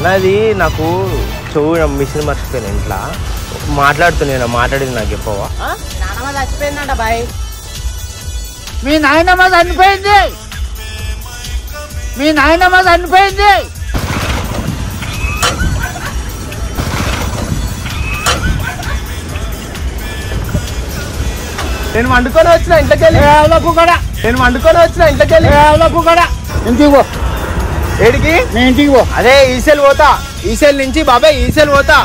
నాది నాకు చెవు మిషన్ మర్చిపోయాను ఇంట్లో మాట్లాడుతున్నా మాట్లాడింది నాకు చెప్పవా? నానమ్మ చచ్చిపోయిందంట బాయ్. మీ నాయనమ్మ చనిపోయింది. మీ నాయనమ్మ చనిపోయింది. నేను వండుకొని వచ్చిన ఇంట్లోకి వెళ్ళి కూడా నేను వండుకొని వచ్చిన ఇంట్లోకి వెళ్ళి కూడా ఇంటికి పో. ఏడికి? మీ ఇంటికి పో. అదే ఈసెల్ పోతా. ఈసెల్ నుంచి బాబాయ్ ఈసెల్ పోతా.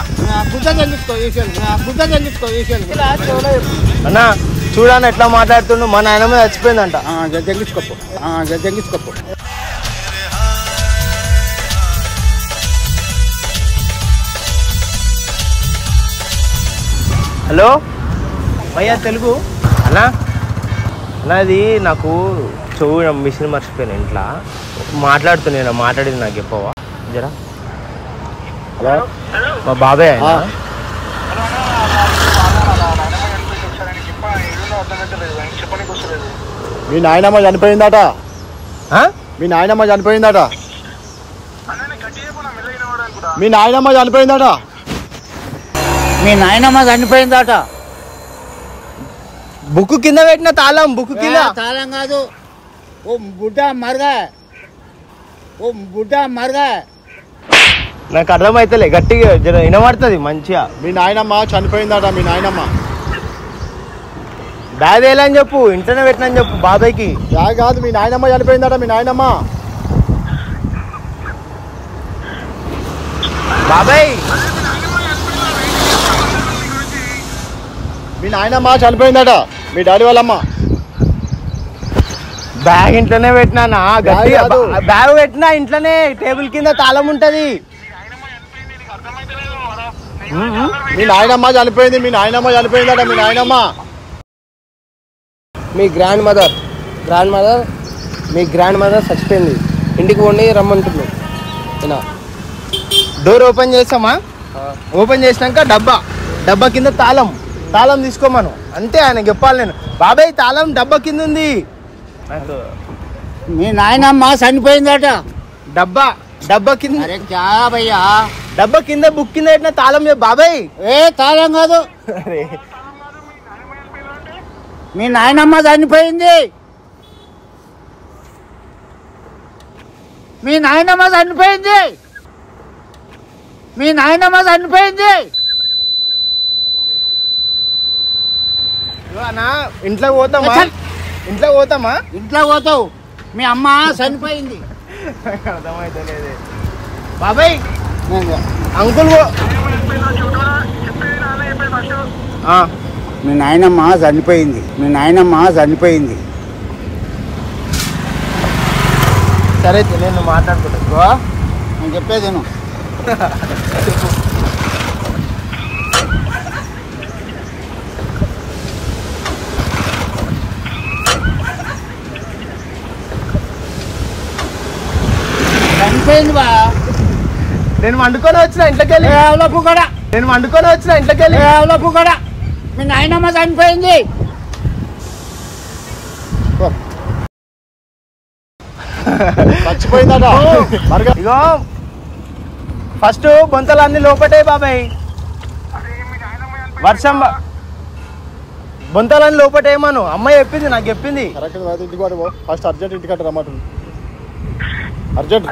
గుద్ద చెల్లించుకో ఈసెల్. గుద్ద చెల్లించుకో ఈసెల్. అన్నా చూడన్నా ఎట్లా మాట్లాడుతుండు. మా నాయనమ్మ చచ్చిపోయిందంట. జగ్గించుకోపో. జగ్గించుకోపో. హలో భయ్యా తెలుగు అన్నా? అన్నది నాకు చెవు మిషన్ మర్చిపోయాను ఇంట్లో మాట్లాడుతున్నా మాట్లాడింది నాకు చెప్పవా జరా? హలో మా బాబాయ్ ఆయన. మీ నాయనమ్మ చనిపోయిందట. మీ నాయనమ్మ చనిపోయిందట. మీ నాయనమ్మ చనిపోయిందట. మీ నాయనమ్మ చనిపోయిందట. బుక్ కింద పెట్టిన తాళం. బుక్ కింద తాళం కాదు. ఓ బుడ్డా మరగా. ఓ బుడ్డా మరగా. నాకు అర్థమైతలే గట్టిగా జర వినబడుతుంది మంచిగా. మీ నాయనమ్మ చనిపోయిందట. మీ నాయనమ్మ దాదేలని చెప్పు. ఇంట్లోనే పెట్టినని చెప్పు బాబాయ్కి. కాదు మీ నాయనమ్మ చనిపోయిందట. మీ నాయనమ్మ. బాబాయ్ మీ నాయనమ్మ చనిపోయిందట. మీ డాడీ వాళ్ళమ్మ. బ్యాగ్ ఇంట్లోనే పెట్టినా. గట్టిగా కాదు. బ్యాగ్ పెట్టినా ఇంట్లోనే టేబుల్ కింద తాళం ఉంటది. మీ నాయనమ్మ చనిపోయింది. మీ నాయనమ్మ చనిపోయిందట. మీ నాయనమ్మ. మీ గ్రాండ్ మదర్ మీ గ్రాండ్ మదర్ చచ్చిపోయింది. ఇంటికి పోండి రమ్మంటున్నాను. డోర్ ఓపెన్ చేస్తామా? ఓపెన్ చేసినాక డబ్బా కింద తాళం తీసుకోమను అంతే. ఆయన చెప్పాలి నేను. బాబాయ్ తాళం డబ్బా కింద ఉంది. మీ నాయనమ్మ చనిపోయిందట. డబ్బా కింద. అరే క్యా భయ్యా? డబ్బా కింద బుక్ కింద పెట్టిన తాళం బాబాయ్. తాళం కాదు. అరే మీ నాయనమ్మ చనిపోయింది. మీ నాయనమ్మ చనిపోయింది. మీ నాయనమ్మ చనిపోయింది. ఇంట్లో పోతామా? ఇంట్లో పోతావు. మీ అమ్మ చనిపోయింది. అర్థమైతలేదు బాబాయ్. అంకుల్ మీ నాయనమ్మ చనిపోయింది. మీ నాయనమ్మ చనిపోయింది. సరే నేను మాట్లాడుకుంటా. నేను చెప్పేది నేను. చనిపోయింది బా. నేను వండుకొని వచ్చిన ఇంట్లోకి వెళ్ళి కూడా మీ నాయనమ్మ చనిపోయింది. చచ్చిపోయిందట. ఇగో ఫస్ట్ బొంతలన్నీ లోపటే బాబాయ్. వర్షం బొంతలన్నీ లోపటేమను అమ్మాయి చెప్పింది నాకు చెప్పింది. ఇంటికి ఫస్ట్ అర్జెంట్ ఇంటికి రమ్మంటుంది. అర్జెంట్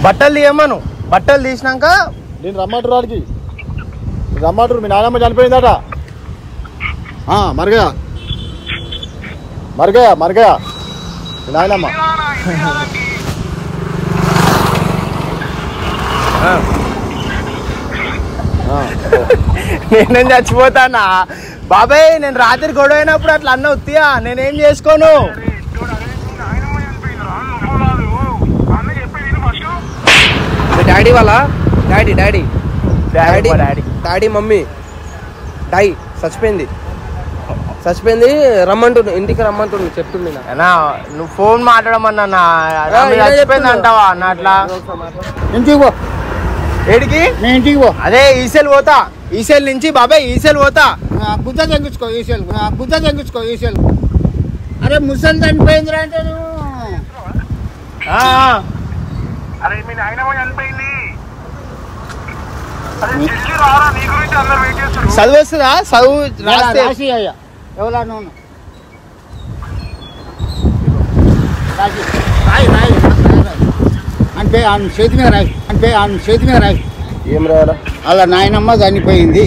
బట్టలు తీయమను. బట్టలు తీసినాక నేను రమ్మంటారు. వాడికి రమ్మంటారు. మీ నాయనమ్మ చనిపోయిందట. మరగయా మీ నాయనమ్మ. నేనేం చచ్చిపోతానా బాబాయ్? నేను రాత్రి గొడవ అయినప్పుడు అట్లా అన్న ఉత్తియా నేనేం చేసుకోను. డాడీ వాళ్ళ డాడీ మమ్మీ డాడీ చచ్చిపోయింది. రమ్మంటుండు. ఇంటికి రమ్మంటుండు చెప్తుంది. నువ్వు ఫోన్ మాట్లాడమన్నా చచ్చిపోయింది అంటావా అన్న? అట్లా ఇంటికి పో. ఏడికి? మీ ఇంటికి పో. అదే ఈసెల్ పోతా. ఈసెల్ నుంచి బాబాయ్ ఈసెల్ పోతా. గుద్ద తగ్గించుకో ఈసెల్. అరే ముసలి చనిపోయిందిరా అంటే నువ్వు అరే మీ నాయనమ్మ చనిపోయింది. అరే జల్దీ రారా, నీ గురించి అందరు వెయిట్ చేస్తారు. చదువు వస్తుందా? చదువు రాస్తే రాసి అయ్యా ఎవరా నువ్వు రాసి రాయి రాయి అంటే ఆయన చేతి మీద రాయి అంటే ఆయన చేతి మీద రాయి. ఏం రాయాలా? అలా నాయనమ్మ చనిపోయింది.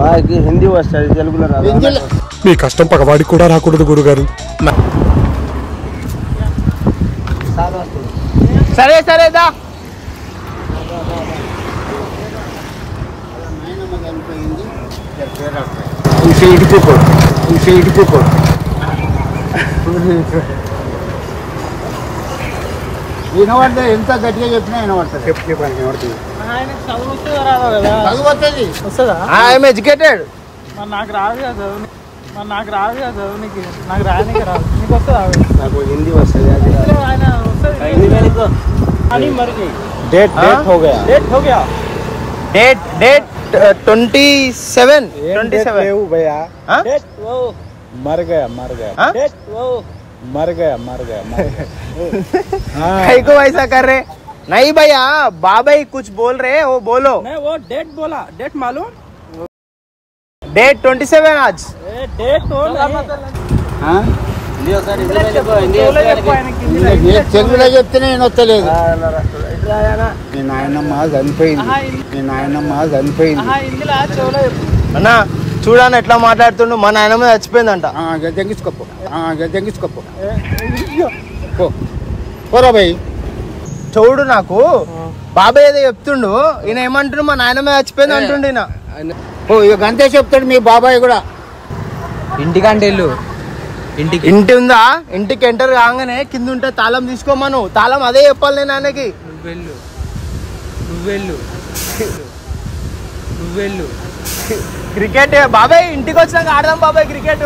మాకి హిందీ వస్తుంది, తెలుగులో రాదు. హిందీలో మీ కష్టం పగవాడికి కూడా రాకూడదు గురుగారు. సరే సరే దా. నాయనమ్మ చనిపోయింది. ఇంకే ఇటుకోడు ఇంకే ఇటుకోడు. వినబడితే ఎంత గట్టిగా చెప్పినా వినబడుతుంది. వినబడుతుంది. చదువు వస్తుంది. I'm educated. నాకు రాదు కదా చదువు, నాకు రాదు కదా చదువు, నాకు రాయడానికి రాదు. నీకు వస్తుందా? నాకు హిందీ వస్తుంది. ఆయన వస్తుంది మరి. डेट हो गया. डेट हो गया. डेट 27 भैया डेट वो मर गया डेट वो मर गया कई को ऐसा कर रहे? नहीं भैया, बाबा ही कुछ बोल रहे, वो बोलो. मैं वो डेट बोला. डेट मालूम? डेट 27 आज. डेट हो తెలుగులో చెప్తేనే నేను వస్తలేదు. మీ నాయనమ్మ చనిపోయింది. మీ నాయనమ్మ చనిపోయింది. ఇందులో చెవులో అన్నా చూడన్న ఎట్లా మాట్లాడుతుండు. మా నాయనమ్మ చచ్చిపోయిందంట. తెంగించుకోపో తెంగించుకోపో పోరా భయ్. చూడు నాకు బాబాయ్ ఏదో చెప్తుండు, ఈయన ఏమంటుండు మా నాయనమ్మ చచ్చిపోయింది అంటుండు ఈయన. ఓ ఇక అంతే చెప్తాడు మీ బాబాయ్ కూడా. ఇంటికంటే వెళ్ళు. ఇంటి ఉందా? ఇంటికి ఎంటర్ కాగానే కింద ఉంటే తాళం తీసుకోమను. తాళం అదే చెప్పాలి నేను ఆయనకి. నువ్వెళ్ళు. క్రికెట్ బాబాయ్ ఇంటికి వచ్చినాక ఆడదాం బాబాయ్ క్రికెట్.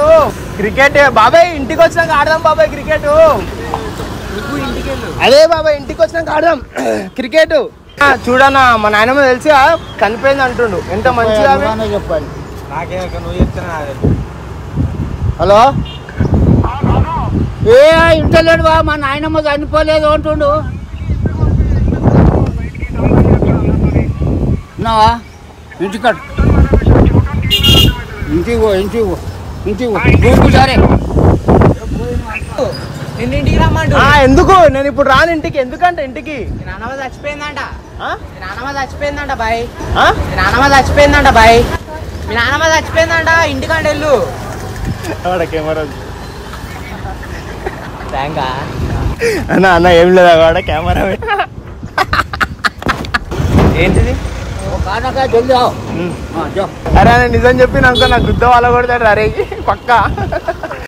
క్రికెట్ బాబాయ్ ఇంటికి వచ్చినాక ఆడదాం బాబాయ్ క్రికెట్. అదే బాబాయ్ ఇంటికి వచ్చినాక ఆడదాం క్రికెట్. చూడన్నా మా నాయనమ్మ తెలిసిగా చనిపోయింది అంటుండు. ఎంత మంచిగా చెప్పాలి. నాకే నువ్వు చెప్తున్నా. హలో ఏ ఇంటలేడు బా, మా నాయనమ్మ చనిపోలేదు అంటుండు. ఉన్నావా? ఇంటికాడు ఇంటికి సరే. ఇంటికి రమ్మంటు. ఎందుకు నేను ఇప్పుడు రాను ఇంటికి. ఎందుకంటే ఇంటికి నాన్నమ్మ చచ్చిపోయిందంట. ఆ? మీ నాన్నమ్మ చచ్చిపోయిందంట బాయ్. ఆ? మీ నాన్నమ్మ చచ్చిపోయిందంట బాయ్. మీ నాన్నమ్మ చచ్చిపోయిందంట. ఇంటికంటే వెళ్ళు. కెమెరా థ్యాంకా. అన్న అన్న ఏం లేదా వాడ కెమెరా ఏంటిది? జల్దీ అరే నిజం చెప్పి నాకు గుద్ద వాళ్ళ కొడతాడు. అరే పక్కా